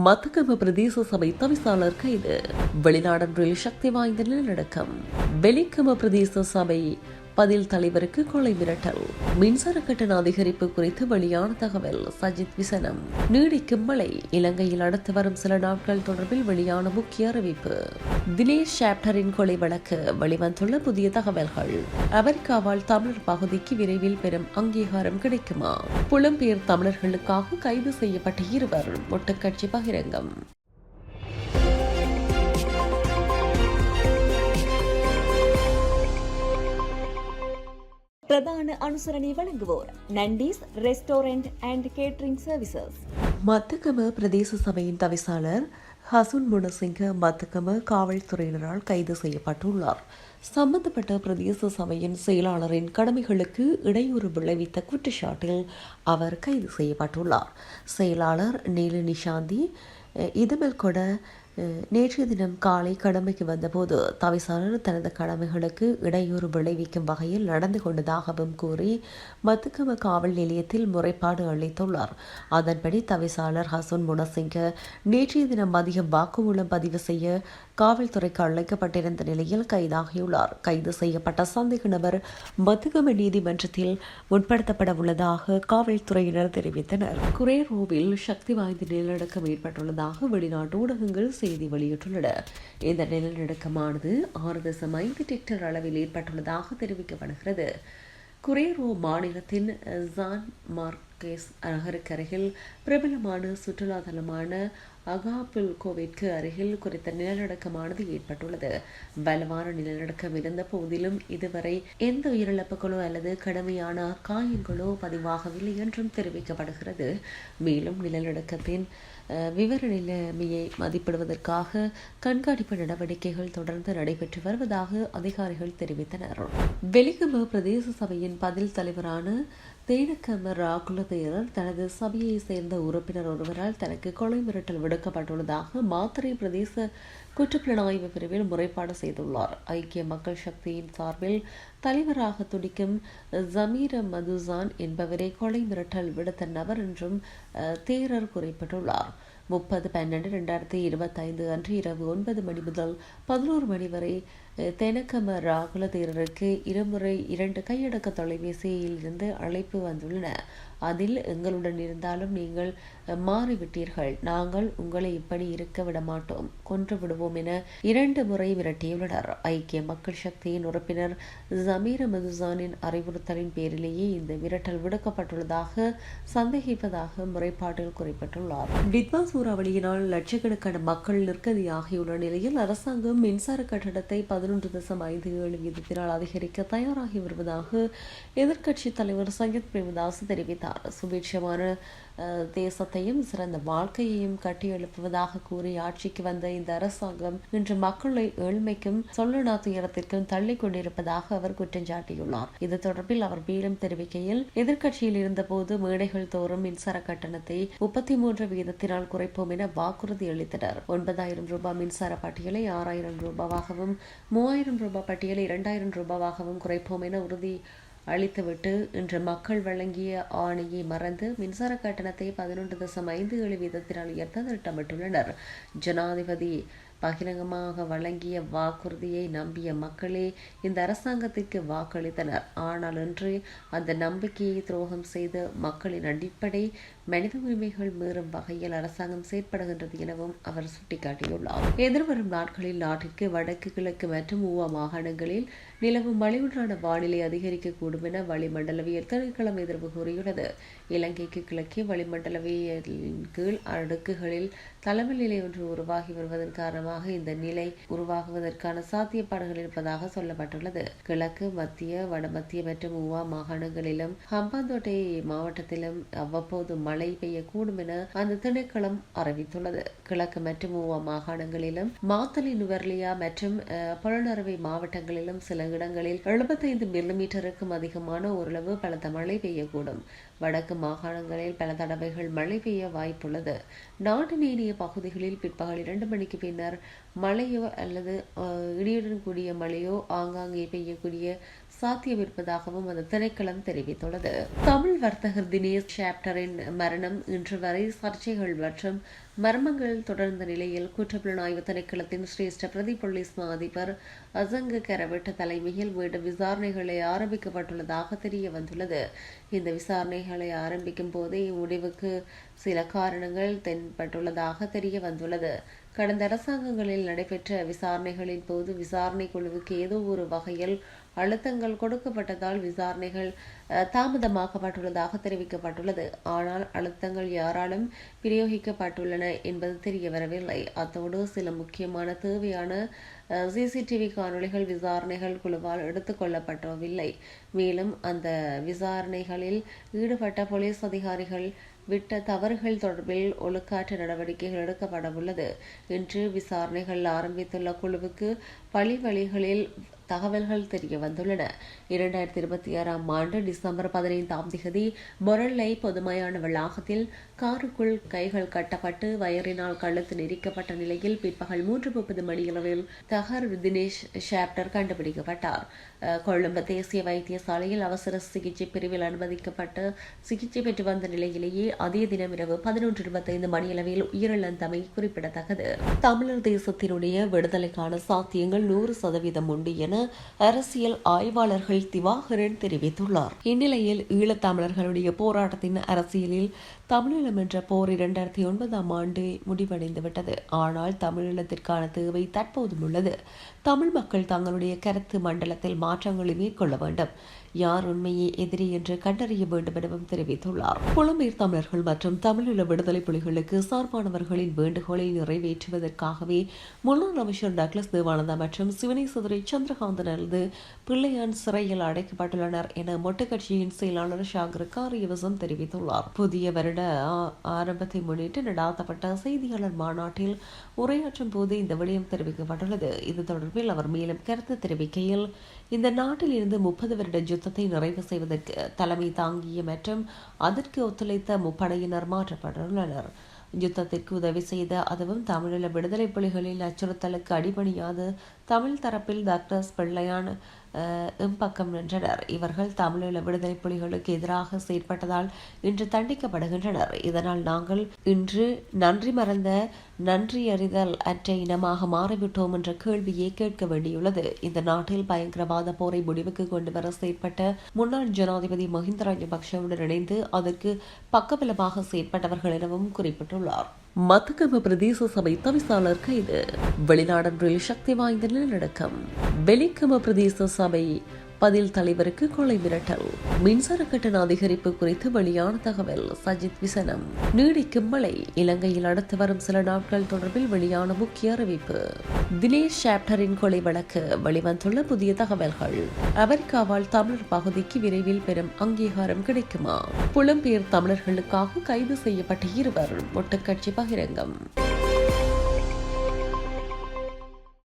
மத்தகம பிரதேச சபை தவிசாளர் கைது. வெளிநாடொன்றில் சக்தி வாய்ந்த நிலநடுக்கம். வெலிக்கம பிரதேச சபை பதில் தலைவருக்கு கொலை மிரட்டல். மின்சார கட்டண அதிகரிப்பு குறித்து வெளியான தகவல். சஜித் விசனம். நீடிக்கும் மழை. இலங்கையில் அடுத்து வரும் சில நாட்கள் தொடர்பில் வெளியான முக்கிய அறிவிப்பு. தினேஷ் சாப்டரின் கொலை வழக்கு வெளிவந்துள்ள புதிய தகவல்கள். அமெரிக்காவால் தமிழர் பகுதிக்கு விரைவில் பெரும் அங்கீகாரம் கிடைக்குமா? புலம்பெயர் தமிழர்களுக்காக கைது செய்யப்பட்ட இருவர் ஒட்டுக்கட்சி பகிரங்கம். பிரதான அனுசரணை வழங்குவோர் நண்டீஸ் ரெஸ்டாரண்ட் அண்ட் கேட்டரிங் சர்வீசஸ். மத்தகம பிரதேச சபையின் தவிசாளர் ஹசுன் முனசிங்க மத்தகம காவல்துறையினரால் கைது செய்யப்பட்டுள்ளார். சம்பந்தப்பட்ட பிரதேச சபையின் செயலாளரின் கடமைகளுக்கு இடையூறு விளைவித்த குற்றச்சாட்டில் அவர் கைது செய்யப்பட்டுள்ளார். செயலாளர் நீல நிஷாந்தி இதுமல் கூட நேற்றைய தினம் காலை கடமைக்கு வந்தபோது தவிசாளர் தனது கடமைகளுக்கு இடையூறு விளைவிக்கும் வகையில் நடந்து கொண்டதாகவும் கூறி மத்துக்கம காவல் நிலையத்தில் முறைப்பாடு அளித்துள்ளார். அதன்படி தவிசாளர் ஹசுன் முனசிங்க நேற்றைய தினம் மதியம் வாக்குமூலம் பதிவு செய்ய காவல்துறைக்கு அழைக்கப்பட்டிருந்த நிலையில் கைதாகியுள்ளார். கைது செய்யப்பட்ட சந்தேக நபர் மத்துக்கம நீதிமன்றத்தில் முற்படுத்தப்பட உள்ளதாக காவல்துறையினர் தெரிவித்தனர். குரேரோவில் சக்தி வாய்ந்த நிலநடுக்கம் ஏற்பட்டுள்ளதாக வெளிநாட்டு ஊடகங்கள் செய்தி வெளியிட்டுள்ளன. இந்த நிலநடுக்கமானது 6.5 ரிக்டர் அளவில் ஏற்பட்டுள்ளதாக தெரிவிக்கப்படுகிறது. குரேரோ மாநிலத்தின் ஜான் மார்க்கேஸ் நகருக்கருகில் பிரபலமான சுற்றுலா தலமான அகாபுல்கோவிற்கு அருகில் குறித்த நிலநடுக்கமானது ஏற்பட்டுள்ளது. பலமான நிலநடுக்கம் இருந்த போதிலும் இதுவரை எந்த உயிரிழப்புகளோ அல்லது கடுமையான காயங்களோ பதிவாகவில்லை என்றும் தெரிவிக்கப்படுகிறது. மேலும் நிலநடுக்கத்தின் விவர நிலைமையை மதிப்பிடுவதற்காக கண்காணிப்பு நடவடிக்கைகள் தொடர்ந்து நடைபெற்று வருவதாக அதிகாரிகள் தெரிவித்தனர். வெலிகம பிரதேச சபையின் பதில் தலைவரான தேனக்கம ராகுல தேரர் தனது சபையை சேர்ந்த உறுப்பினர் ஒருவரால் தனக்கு கொலை மிரட்டல் விடுக்கப்பட்டுள்ளதாக மாத்தறை பிரதேச குற்றப்புலனாய்வு பிரிவில் முறைப்பாடு செய்துள்ளார். ஐக்கிய மக்கள் சக்தியின் சார்பில் தலைவராக துடிக்கும் ஜமீர மதுசான் என்பவரை கொலை மிரட்டல் விடுத்த நபர் என்றும் தேரர் குறிப்பிட்டுள்ளார். 30/12/2025 அன்று இரவு 9 மணி முதல் 11 மணி வரை தெனக்கம ராகுல தேரருக்கு இருமுறை 2 கையடக்க தொலைபேசியில் இருந்து அழைப்பு வந்துள்ளன. அதில் எங்களுடன் இருந்தாலும் நீங்கள் மாறிவிட்டீர்கள், நாங்கள் உங்களை இப்படி இருக்க விடமாட்டோம், கொன்று விடுவோம் என 2 முறை மிரட்டியுள்ளனர். ஐக்கிய மக்கள் சக்தியின் உறுப்பினர் ஜமீர மதுசானின் அறிவுறுத்தலின் பேரிலேயே இந்த மிரட்டல் விடுக்கப்பட்டுள்ளதாக சந்தேகிப்பதாக முறைப்பாட்டில் குறிப்பிட்டுள்ளார். வித்வா சூறாவளியினால் லட்சக்கணக்கான மக்கள் நிற்கதியாகியுள்ள நிலையில் அரசாங்கம் மின்சார கட்டணத்தை 11.57 வீதத்தினால் அதிகரிக்க தயாராகி வருவதாக எதிர்க்கட்சித் தலைவர் சையத் பிரேமதாஸ் தெரிவித்தார். சுபீட்சமான தேசத்தையும் சிறந்த வாழ்க்கையையும் கட்டியெழுப்புவதாக கூறி ஆட்சிக்கு வந்த இந்த அரசாங்கம் இன்று மக்களை ஏழ்மைக்கும் சொல்லனா துயரத்திற்கும் தள்ளிக் கொண்டிருப்பதாக அவர் குற்றம் சாட்டியுள்ளார். இது தொடர்பில் அவர் மேலும் தெரிவிக்கையில், எதிர்க்கட்சியில் இருந்தபோது மேடைகள் தோறும் மின்சார கட்டணத்தை 33 வீதத்தினால் குறைப்போம் என வாக்குறுதி அளித்தனர். 9,000 ரூபாய் மின்சார பட்டியலை 6,000 ரூபாவாகவும் 3,000 ரூபாய் பட்டியலை 2,000 ரூபாவாகவும் குறைப்போம் என உறுதி அளித்துவிட்டு இன்று மக்கள் வழங்கிய ஆணையை மறந்து மின்சார கட்டணத்தை 11.57 வீதத்தினால் உயர்த்த திட்டமிட்டுள்ளனர். ஜனாதிபதி பகிரங்கமாக வழங்கிய வாக்குறுதியை நம்பிய மக்களே இந்த அரசாங்கத்திற்கு வாக்களித்தனர். ஆனால் இன்று அந்த நம்பிக்கையை துரோகம் செய்து மக்களின் அடிப்படை மனித உரிமைகள் மீறும் வகையில் அரசாங்கம் செயற்படுகின்றது எனவும் அவர் சுட்டிக்காட்டியுள்ளார். எதிர்வரும் நாட்களில் நாட்டிற்கு வடக்கு, கிழக்கு மற்றும் ஊவா மாகாணங்களில் நிலவும் மழையுடனான வானிலை அதிகரிக்கக்கூடும் என வளிமண்டலவியல் திணைக்களம் எதிர்ப்பு கூறியுள்ளது. இலங்கைக்கு கிழக்கே வளிமண்டலவியலின் கீழ் அடுக்குகளில் தலைமை நிலை ஒன்று உருவாகி வருவதன் காரணமாக இந்த நிலை உருவாகுவதற்கான சாத்தியப்பாடுகள் இருப்பதாக சொல்லப்பட்டுள்ளது. கிழக்கு, மத்திய, வடமத்திய மற்றும் ஊவா மாகாணங்களிலும் ஹம்பாந்தோட்டை மாவட்டத்திலும் அவ்வப்போது மழை பெய்யக்கூடும் என அந்த திணைக்களம் அறிவித்துள்ளது. கிழக்கு மற்றும் ஊவா மாகாணங்களிலும் மாத்தளை, நுவர்லியா மற்றும் புலனறுவை மாவட்டங்களிலும் சில இடங்களில் 75 மில்லிமீட்டருக்கும் அதிகமான ஓரளவு பலத்த மழை பெய்யக்கூடும். வடக்கு மாகாணங்களில் பல தடவைகள் மழை பெய்ய வாய்ப்புள்ளது. நாட்டின் ஏனைய பகுதிகளில் பிற்பகல் 2 மணிக்கு பின்னர் மழையோ அல்லது இடியுடன் கூடிய மழையோ ஆங்காங்கே பெய்யக்கூடிய சாத்தியம் இருப்பதாகவும் அந்த திணைக்களம் தெரிவித்துள்ளது. தமிழ் வர்த்தகர் தினேஷ் சாப்டரின் மரணம் இன்று வரை சர்ச்சைகள் மற்றும் மர்மங்கள் தொடர்ந்த நிலையில் குற்றப்புலனாய்வு திணைக்களத்தின் சிரேஷ்ட பிரதி போலீஸ் மா அதிபர் அசங்க கரவெட்ட தலைமையில் மீண்டும் விசாரணைகளை ஆரம்பிக்கப்பட்டுள்ளதாக தெரிய வந்துள்ளது. இந்த விசாரணைகளை ஆரம்பிக்கும் போதே இம்முடிவுக்கு சில காரணங்கள் தென்பட்டுள்ளதாக தெரிய வந்துள்ளது. கடந்த அரசாங்கங்களில் நடைபெற்ற விசாரணைகளின் போது விசாரணை குழுவுக்கு ஏதோ ஒரு வகையில் அழுத்தங்கள் கொடுக்கப்பட்டதால் விசாரணைகள் தாமதமாக்கப்பட்டுள்ளதாக தெரிவிக்கப்பட்டுள்ளது. ஆனால் அழுத்தங்கள் யாராலும் பிரயோகிக்கப்பட்டுள்ளன என்பது தெரிய வரவில்லை. அத்தோடு சில முக்கியமான தேவையான சிசிடிவி காணொளிகள் விசாரணைகள் குழுவால் எடுத்துக் கொள்ளப்படவில்லை. மேலும் அந்த விசாரணைகளில் ஈடுபட்ட போலீஸ் அதிகாரிகள் விட்ட தவறுகள் தொடர்பில் ஒழுக்காற்று நடவடிக்கைகள் எடுக்கப்படவுள்ளது. இன்று விசாரணைகள் ஆரம்பித்துள்ள குழுவுக்கு பழி வழிகளில் தகவல்கள் தெரிய வந்துள்ளன. 2026 டிசம்பர் 15 மொரல்லை பொதுமையான வளாகத்தில் காருக்குள் கைகள் கட்டப்பட்டு வயரினால் கழுத்து நெரிக்கப்பட்ட நிலையில் பிற்பகல் 3:30 மணியளவில் தஹர் தினேஷ் ஷாப்டர் கண்டுபிடிக்கப்பட்டார். கொழும்பு தேசிய வைத்தியசாலையில் அவசர சிகிச்சை பிரிவில் அனுமதிக்கப்பட்டு சிகிச்சை பெற்று வந்த நிலையிலேயே அதே தினம் இரவு 11:25 மணியளவில் உயிரிழந்தமை குறிப்பிடத்தக்கது. தமிழர் தேசத்தினுடைய விடுதலைக்கான சாத்தியங்கள் 100% உண்டு என அரசியல் ஆய்வாளர்கள் திவாகரன் தெரிவித்துள்ளார். இந்நிலையில் ஈழத்தமிழர்களுடைய போராட்டத்தின் அரசியலில் தமிழீழம் என்ற போர் 2009 முடிவடைந்துவிட்டது. ஆனால் தமிழீழத்திற்கான தேவை தற்போதும் உள்ளது. தமிழ் மக்கள் தங்களுடைய கருத்து மண்டலத்தில் மாற்றங்களை மேற்கொள்ள வேண்டும். யார் உண்மையை எதிரி என்று கண்டறிய வேண்டும் எனவும் தெரிவித்துள்ளார். புலம்பெயர் தமிழர்கள் மற்றும் தமிழீழ விடுதலை புலிகளுக்கு சார்பானவர்களின் வேண்டுகோளை நிறைவேற்றுவதற்காகவே முன்னாள் அமைச்சர் டக்ளஸ் தேவானந்தா மற்றும் சிவனேஸ்வரி சந்திரகாந்தன் அல்லது பிள்ளையான் சிறையில் அடைக்கப்பட்டுள்ளனர் என மொட்டு கட்சியின் செயலாளர் ஷாகர் காரியவசம் தெரிவித்துள்ளார். புதிய வருட ஆரம்பத்தை முன்னிட்டு நடாத்தப்பட்ட செய்தியாளர் மாநாட்டில் உரையாற்றும் போது இந்த விடயம் தெரிவிக்கப்பட்டுள்ளது. இது தொடர்பில் அவர் மேலும் கருத்து தெரிவிக்கையில், இந்த நாட்டில் இருந்து 30 வருட யுத்தத்தை நிறைவு செய்வதற்கு தலைமை தாங்கிய மற்றும் அதற்கு ஒத்துழைத்த முப்படையினர் மாற்றப்பட்டுள்ளனர். யுத்தத்திற்கு உதவி செய்த அதுவும் தமிழீழ விடுதலை புலிகளின் அச்சுறுத்தலுக்கு அடிபணியாத தமிழ் தரப்பில் டாக்டர் பிள்ளையான் பக்கம் நின்றனர். இவர்கள் தமிழீழ விடுதலை புலிகளுக்கு எதிராக செயற்பட்டதால் இன்று தண்டிக்கப்படுகின்றனர். இதனால் நாங்கள் இன்று நன்றி மறந்த நன்றி அறிதல் அற்ற இனமாக மாறிவிட்டோம் என்ற கேள்வியை கேட்க வேண்டியுள்ளது. இந்த நாட்டில் பயங்கரவாத போரை முடிவுக்கு கொண்டு வர செயற்பட்ட முன்னாள் ஜனாதிபதி மஹிந்த ராஜபக்ஷவுடன் இணைந்து அதற்கு பக்கபலமாக செயற்பட்டவர்கள் எனவும் குறிப்பிட்டுள்ளார். மத்தகம பிரதேச சபை தவிசாளர் கைது. வெளிநாடொன்றில் சக்தி வாய்ந்த நிலநடுக்கம். வெலிக்கம பிரதேச சபை பதில் தலைவருக்கு கொலை மிரட்டல். மின்சார கட்டண அதிகரிப்பு குறித்து வெளியான தகவல். சஜித் விசனம். நீடிக்கும் மழை. இலங்கையில் அடுத்து வரும் சில நாட்கள் தொடர்பில் வெளியான முக்கிய அறிவிப்பு. தினேஷ் ஷாப்டரின் கொலை வழக்கு வெளிவந்துள்ள புதிய தகவல்கள். அமெரிக்காவால் தமிழர் பகுதிக்கு விரைவில் பெரும் அங்கீகாரம் கிடைக்குமா? புலம்பெயர் தமிழர்களுக்காக கைது செய்யப்பட்ட 2 மொட்டுக்கட்சி பகிரங்கம்.